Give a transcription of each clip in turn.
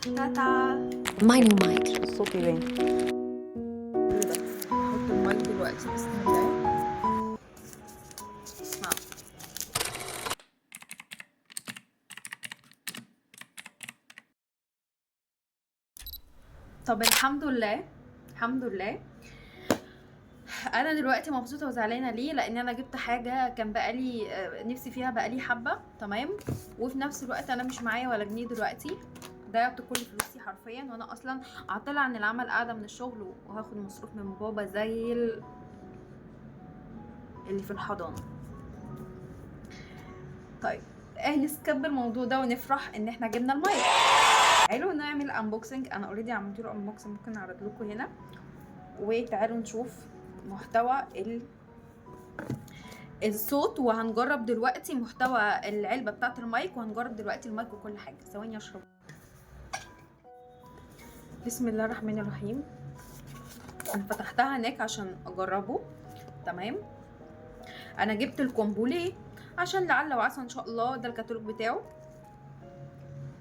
تاتا. ماي نيو مايك. الصوت يبان. هحط المايك دلوقتي بسم الله. اسمع. طب الحمد لله الحمد لله. انا دلوقتي مبسوطه وزعلانه ليه؟ لان انا جبت حاجه كان بقالي نفسي فيها بقالي حبه، تمام. وفي نفس الوقت انا مش معايا ولا جنيه دلوقتي، ضيعت كل فلوسي حرفيا، وانا اصلا عطلة عن العمل، قاعده من الشغل وهاخد مصروف من بابا زي اللي في الحضانه. طيب نسكب الموضوع ده ونفرح ان احنا جبنا المايك. تعالوا نعمل انبوكسنج. انا اوريدي عملت له انبوكسنج، ممكن اعرض لكم هنا. وتعالوا نشوف محتوى الصوت، وهنجرب دلوقتي محتوى العلبه بتاعه المايك، وهنجرب دلوقتي المايك وكل حاجه. ثواني اشرب. بسم الله الرحمن الرحيم. انا فتحتها هناك عشان اجربه، تمام. انا جبت الكومبو ليه؟ عشان لعل وعسى ان شاء الله ده الكتالوج بتاعه،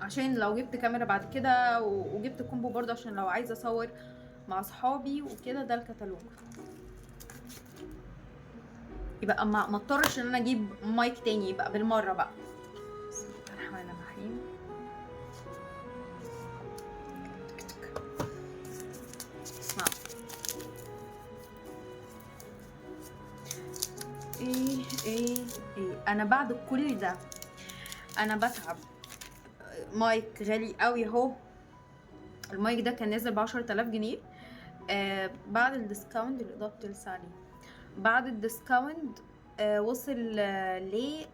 عشان لو جبت كاميرا بعد كده، وجبت كومبو برضه عشان لو عايزه اصور مع اصحابي وكده. ده الكتالوج، يبقى ما اضطرش ان انا اجيب مايك تاني، يبقى بالمره بقى. بسم الله الرحمن الرحيم. اسمع. ايه انا بعد كل ده انا بتعب. مايك غالي قوي اهو. المايك ده كان نازل ب10,000 جنيه. بعد الديسكاونت اللي اضافت لسه عليه، بعد الديسكاونت وصل ل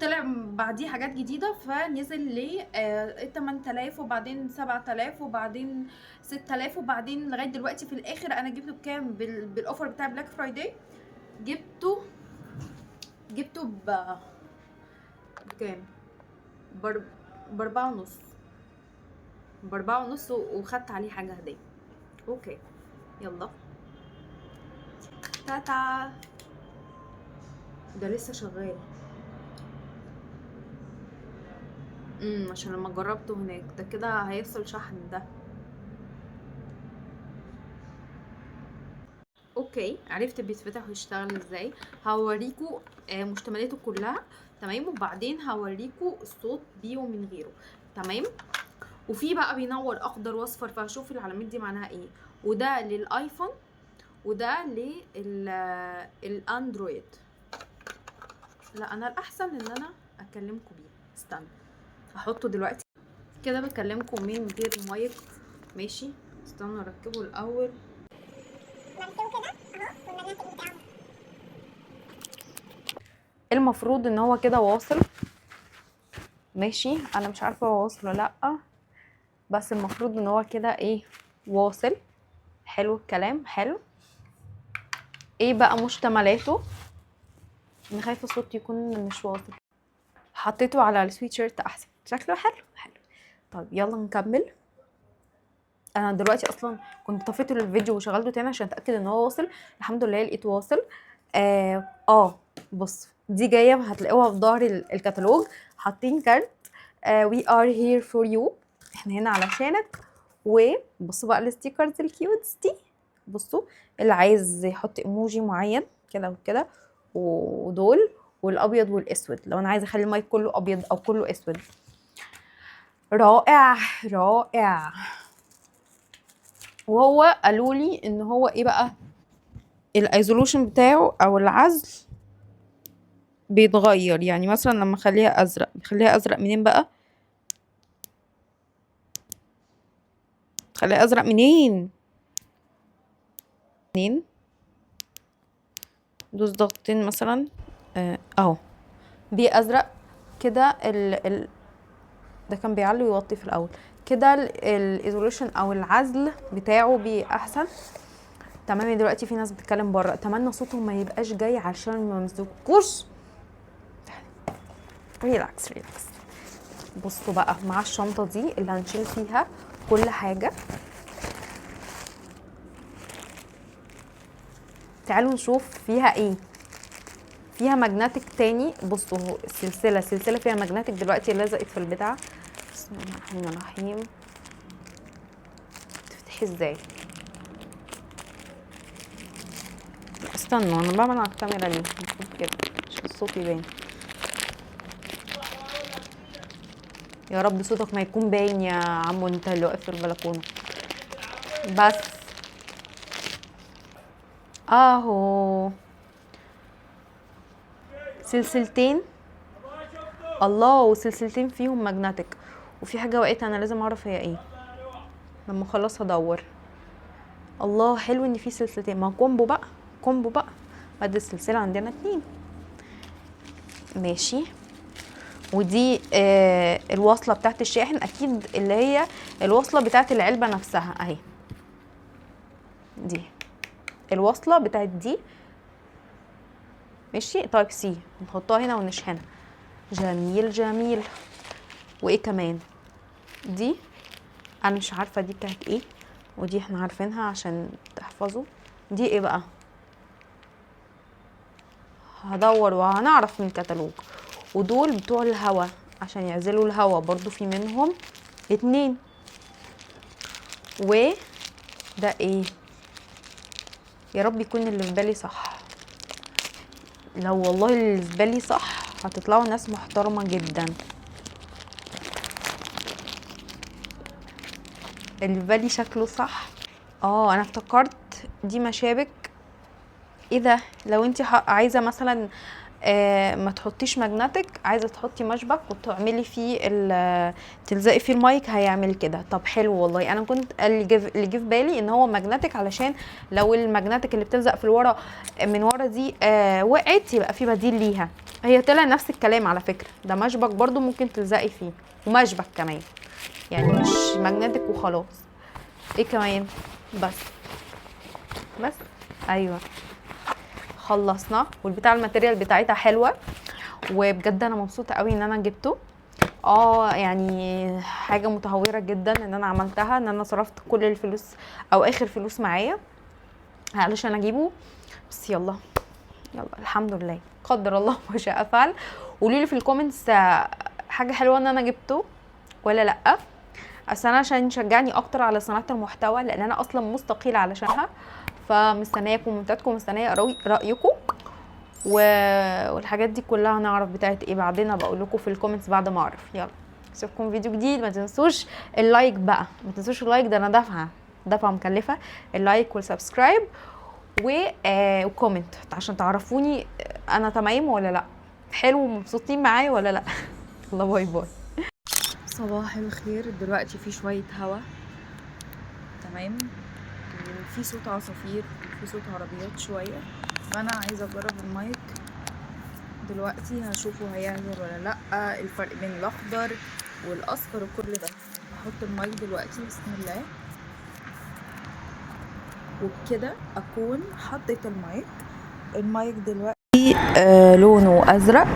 طلع بعديه حاجات جديده، فنزل ل 8000 وبعدين 7000 وبعدين 6000 وبعدين لغايه دلوقتي. في الاخر انا جبته بكام؟ بالاوفر بتاع بلاك فرايداي جبته بكام؟ ب4.5 وخدت عليه حاجه هديه. اوكي يلا. تاتا. ده لسه شغال. عشان لما جربته هناك ده كده هيفصل شحن ده. اوكي عرفت بيتفتح ويشتغل ازاي. هوريكم مشتملاته كلها، تمام. وبعدين هوريكم الصوت بيه ومن غيره، تمام. وفي بقى بينور اخضر واصفر، فهشوف العلامات دي معناها ايه. وده للايفون وده للاندرويد. لا انا الاحسن ان انا اكلمكم بيه. استنى هحطه دلوقتي كده، بكلمكم من غير مايك، ماشي. استنى اركبه الاول. المفروض ان هو كده واصل، ماشي. انا مش عارفه هو واصل ولا لا، بس المفروض ان هو كده واصل. حلو الكلام، حلو. بقى مشتملاته؟ انا خايفه الصوت يكون مش واصل. حطيته على السويت شيرت احسن، شكله حلو. طيب يلا نكمل. انا دلوقتي اصلا كنت طفيت الفيديو وشغلته تاني عشان اتاكد ان هو واصل. الحمد لله لقيته واصل. بص دي جايه هتلاقوها في ظهر الكتالوج، حاطين كارت we are here for you، احنا هنا علشانك. وبصوا بقى الستيكرز الكيوتس دي. بصوا اللي عايز يحط ايموجي معين كده وكده، ودول والابيض والاسود لو انا عايزه اخلي المايك كله ابيض او كله اسود. رائع رائع. وهو قالوا لي ان هو بقى الايزولوشن بتاعه او العزل بيتغير. يعني مثلا لما اخليها ازرق، بخليها ازرق منين بقى؟ خليها ازرق منين؟ دوس ضغطتين مثلا اهو دي ازرق كده. ده كان بيعلي ويوطي في الاول كده. الايزولوشن او العزل بتاعه احسن، تمام. دلوقتي في ناس بتتكلم بره، اتمنى صوتهم ما يبقاش جاي عشان ما نمسكوش. ريلاكس. بصوا بقى مع الشنطه دي اللي هنشيل فيها كل حاجه. تعالوا نشوف فيها ايه. فيها ماجنتيك تاني. بصوا السلسله فيها ماجنتيك دلوقتي لزقت في البتاع. بسم الله الرحمن الرحيم. تفتحي ازاي؟ استنوا انا بعمل على الكاميرا ليه؟ المفروض كده عشان الصوت يبان. يا رب صوتك ما يكون باين يا عمو انت اللي واقف في البلكونه. بس اهو سلسلتين، الله، وسلسلتين فيهم ماجنتيك، وفي حاجه وقعت انا لازم اعرف هي ايه لما اخلص هدور. الله حلو ان في سلسلتين، ما كومبو بقى، كومبو بقى، بعد السلسله عندنا 2. ماشي. ودي الوصله بتاعت الشاحن، اكيد اللي هي الوصله بتاعت العلبه نفسها اهي، دي الوصله بتاعت دي. ماشي. تايب سي نحطها هنا ونشحنها. جميل جميل. وايه كمان؟ دي انا مش عارفه دي بتاعت ايه، ودي احنا عارفينها عشان تحفظوا. دي ايه بقى؟ هدور وهنعرف من الكتالوج. ودول بتوع الهوا عشان يعزلوا الهوا، برضو في منهم 2. وده ايه؟ يا رب يكون اللي في بالي صح. لو والله اللي في بالي صح هتطلعوا ناس محترمه جدا. اللي في بالي شكله صح. انا افتكرت دي مشابك. ايه ده؟ لو انت عايزه مثلا ما تحطيش ماجنتيك، عايزه تحطي مشبك وتعملي فيه تلزقي فيه المايك، هيعمل كده. طب حلو والله. انا كنت اللي جه في بالي ان هو ماجنتيك، علشان لو الماجنتيك اللي بتلزق في الورا من ورا دي وقعت يبقى في بديل ليها. هي طلع نفس الكلام على فكره، ده مشبك برضو ممكن تلزقي فيه، ومشبك كمان، يعني مش ماجنتيك وخلاص. ايه كمان؟ بس ايوه خلصنا. والبتاع الماتيريال بتاعتها حلوه، وبجد انا مبسوطه قوي ان انا جبته. يعني حاجه متهوره جدا ان انا عملتها، ان انا صرفت كل الفلوس او اخر فلوس معايا علشان اجيبه. بس يلا الحمد لله، قدر الله ما شاء فعل. قولوا لي في الكومنتس حاجه حلوه ان انا جبته ولا لا، اصل انا عشان يشجعني اكتر على صناعه المحتوى، لان انا اصلا مستقيله علشانها. فمستنيه كومنتاتكم، مستنيه رايكم، والحاجات دي كلها هنعرف بتاعت ايه بعدين، بقول لكم في الكومنتس بعد ما اعرف. يلا اشوفكم فيديو جديد. ما تنسوش اللايك بقى، ما تنسوش اللايك، ده انا دفعه مكلفه. اللايك والسبسكرايب وكومنت عشان تعرفوني انا تمام ولا لا، حلو ومبسوطين معايا ولا لا. يلا باي باي. صباح الخير. دلوقتي في شويه هوا، تمام، وفي صوت عصافير وفي صوت عربيات شويه، فانا عايزه اجرب المايك دلوقتي، هشوفه هيعزل ولا لا، الفرق بين الاخضر والاصفر وكل ده. هحط المايك دلوقتي بسم الله، وبكده اكون حطيت المايك دلوقتي لونه ازرق،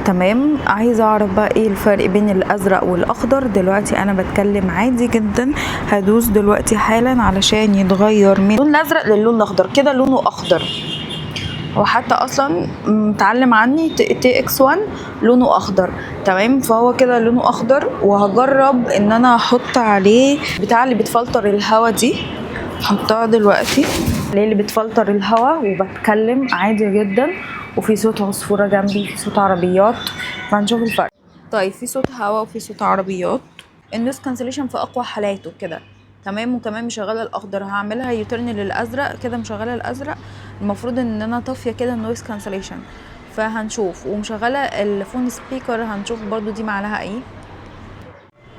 تمام. عايزه اعرف بقى ايه الفرق بين الازرق والاخضر. دلوقتي انا بتكلم عادي جدا، هدوس دلوقتي حالا علشان يتغير من اللون الازرق للون الاخضر. كده لونه اخضر، وحتى اصلا متعلم عني تي اكس 1 لونه اخضر، تمام. فهو كده لونه اخضر، وهجرب ان انا احط عليه بتاع اللي بتفلتر الهوا دي، احطها دلوقتي عليه اللي بتفلتر الهوا، وبتكلم عادي جدا، وفي صوت عصفوره جنبي، في صوت عربيات، فهنشوف الفرق. طيب في صوت هوا وفي صوت عربيات. النويز كانسليشن في اقوى حالاته كده، تمام. وكمان مشغله الاخضر، هعملها يوترن للازرق كده، مشغله الازرق. المفروض ان انا طافيه كده النويز كانسليشن، فهنشوف. ومشغله الفون سبيكر، هنشوف برضو دي معناها ايه.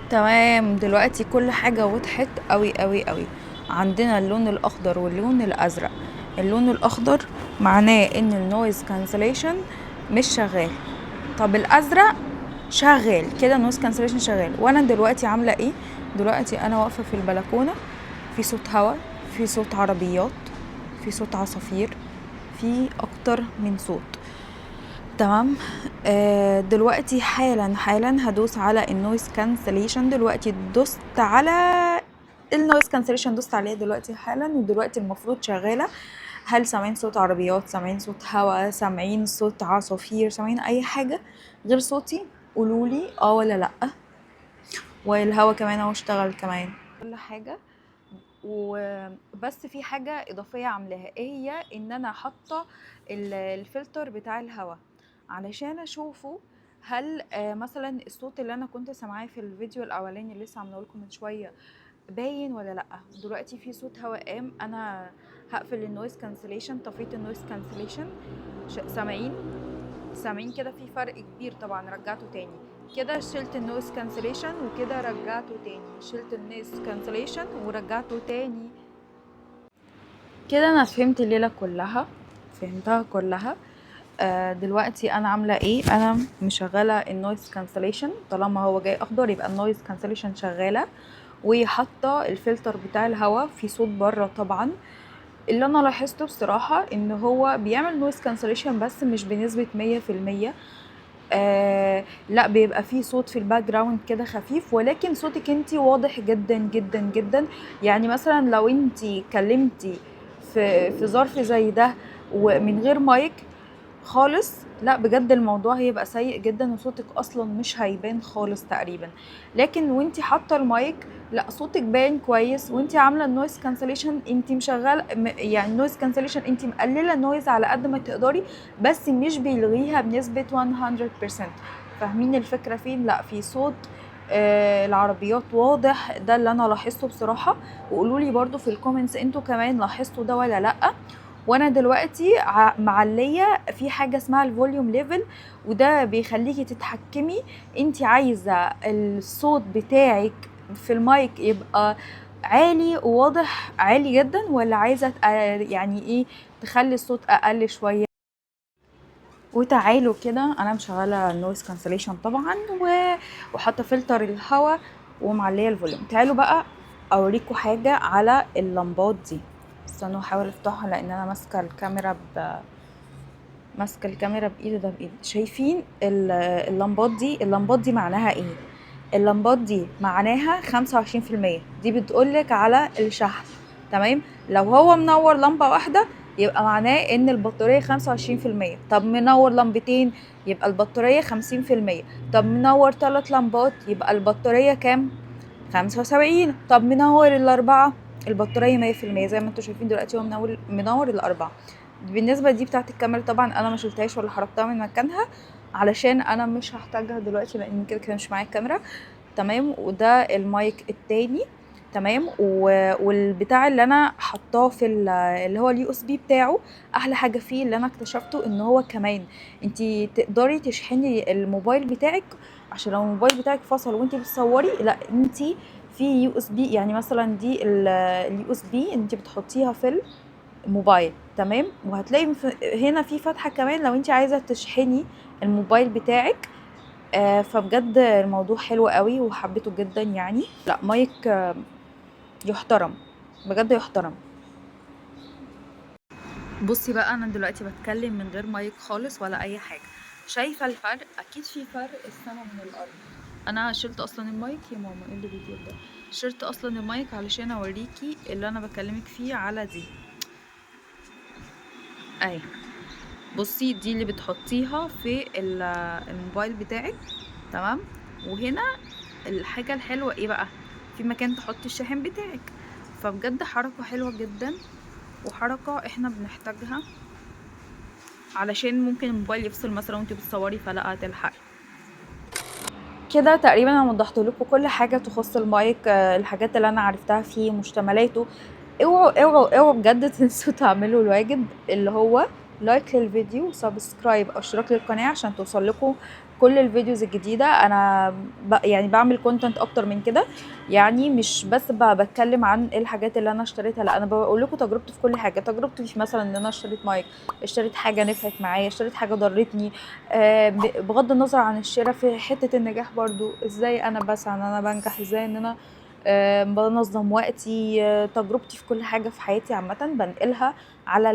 تمام. دلوقتي كل حاجه وضحت قوي قوي قوي. عندنا اللون الاخضر واللون الازرق. اللون الاخضر معناه ان النويز كانسليشن مش شغال. طب الازرق شغال كده، النويز كانسليشن شغال. وانا دلوقتي عامله ايه؟ دلوقتي انا واقفه في البلكونه، في صوت هوا، في صوت عربيات، في صوت عصافير، في اكتر من صوت، تمام. دلوقتي حالا هدوس على النويز كانسليشن. دلوقتي دوست على النويز كانسليشن، دوست عليه دلوقتي حالا، ودلوقتي المفروض شغاله. هل سامعين صوت عربيات؟ سامعين صوت هوا؟ سامعين صوت عصافير؟ سامعين اي حاجه غير صوتي؟ قولولي ولا لا. والهوا كمان اهو اشتغل كمان كل حاجه. وبس في حاجه اضافيه عاملاها، ايه هي؟ ان انا حاطه الفلتر بتاع الهواء علشان اشوفه هل مثلا الصوت اللي انا كنت سامعاه في الفيديو الاولاني اللي لسه عامله لكم من شويه باين ولا لا. دلوقتي في صوت هواء قام، انا هقفل النويز كانسليشن، طفيت النويز كانسليشن. سامعين كده في فرق كبير طبعا. رجعته تاني كده، شلت النويز كانسليشن وكده رجعته تاني، شلت النويز كانسليشن ورجعته تاني. كده انا فهمت الليله كلها، فهمتها كلها. دلوقتي انا عامله ايه؟ انا مشغله النويز كانسليشن، طالما هو جاي اخضر يبقى النويز كانسليشن شغاله، وحاطه الفلتر بتاع الهواء في صوت بره طبعا. اللي انا لاحظته بصراحه ان هو بيعمل نويز كانسليشن بس مش بنسبه 100%. لا، بيبقى فيه صوت في الباك جراوند كده خفيف، ولكن صوتك انتي واضح جدا جدا جدا. يعني مثلا لو انتي كلمتي في ظرف زي ده ومن غير مايك خالص، لا بجد الموضوع هيبقى سيء جدا وصوتك اصلا مش هيبان خالص تقريبا. لكن وانتي حاطه المايك لا، صوتك باين كويس. وانتي عامله النويز كانسليشن، انتي مشغله يعني النويز كانسليشن انتي مقلله النويز على قد ما تقدري، بس مش بيلغيها بنسبه 100%. فاهمين الفكره فين؟ لا، في صوت العربيات واضح، ده اللي انا لاحظته بصراحه. وقولوا لي برده في الكومنتس انتوا كمان لاحظتوا ده ولا لا. وانا دلوقتي معليه في حاجه اسمها الفوليوم ليفل، وده بيخليكي تتحكمي انت عايزه الصوت بتاعك في المايك يبقى عالي وواضح عالي جدا، ولا عايزه يعني ايه تخلي الصوت اقل شويه. وتعالوا كده، انا مشغله النويز كانسليشن طبعا وحاطه فلتر الهواء ومعليه الفوليوم. تعالوا بقى اوريكم حاجه على اللمبات دي. استنوا احاول افتحها لان انا ماسكه الكاميرا بايدي، ده بايدي. شايفين اللمبات دي معناها ايه؟ اللمبات دي معناها 25%، دي بتقولك على الشحن. تمام؟ لو هو منور لمبة واحدة يبقى معناه ان البطارية 25%. طب منور لمبتين يبقى البطارية 50%. طب منور 3 لمبات يبقى البطارية كام؟ 75. طب منور الأربعة البطارية 100%. زي ما انتوا شايفين دلوقتي هو منور الأربعة. بالنسبة دي بتاعت الكاميرا طبعا انا ما شلتهاش ولا حركتها من مكانها، علشان انا مش هحتاجها دلوقتي لان كده كده مش معايا الكاميرا. تمام؟ وده المايك التاني. تمام؟ والبتاع اللي انا حطاه في اللي هو اليو اس بي بتاعه، احلى حاجه فيه اللي انا اكتشفته ان هو كمان انتي تقدري تشحني الموبايل بتاعك، عشان لو الموبايل بتاعك فصل وانتي بتصوري، لا انتي في يو اس بي، يعني مثلا دي اليو اس بي انتي بتحطيها في الموبايل. تمام؟ وهتلاقي هنا في فتحه كمان لو انتي عايزه تشحني الموبايل بتاعك. فبجد الموضوع حلو قوي وحبيته جدا يعني. لا مايك يحترم، بجد يحترم. بصي بقى، انا دلوقتي بتكلم من غير مايك خالص ولا اي حاجه. شايفه الفرق؟ اكيد في فرق السما من الارض. انا شلت اصلا المايك يا ماما، ايه اللي بيطير ده؟ شلت اصلا المايك علشان اوريكي اللي انا بكلمك فيه على دي. اهي بصي، دي اللي بتحطيها في الموبايل بتاعك. تمام؟ وهنا الحاجة الحلوة ايه بقى؟ في مكان تحطي الشاحن بتاعك. فبجد حركة حلوة جدا، وحركة احنا بنحتاجها علشان ممكن الموبايل يفصل مثلا وانتي بتصوري فلا هتلحقي. كده تقريبا انا وضحت لكم كل حاجه تخص المايك، الحاجات اللي انا عرفتها فيه، مشتملاته. اوعوا اوعوا اوعوا بجد تنسوا تعملوا الواجب، اللي هو لايك للفيديو وسبسكرايب او اشتراك للقناه عشان توصل لكم كل الفيديوز الجديده. انا يعني بعمل كونتنت اكتر من كده، يعني مش بس بتكلم عن الحاجات اللي انا اشتريتها، لا انا بقول لكم تجربتي في كل حاجه. تجربتي في مثلا ان انا اشتريت مايك، اشتريت حاجه نفعت معايا، اشتريت حاجه ضرتني. بغض النظر عن الشراء، في حته النجاح برضو، ازاي انا بسعى ان انا بنجح، ازاي ان انا بنظم وقتي. تجربتي في كل حاجه في حياتي عامه بنقلها على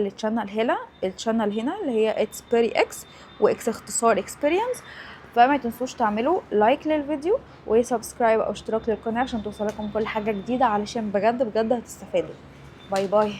الشانل هنا اللي هي اتس بيري اكس، واكس اختصار اكسبيرينس. فما تنسوش تعملوا لايك للفيديو وسبسكرايب او اشتراك للقناه عشان توصلكم كل حاجه جديده، علشان بجد بجد هتستفادوا. باي باي.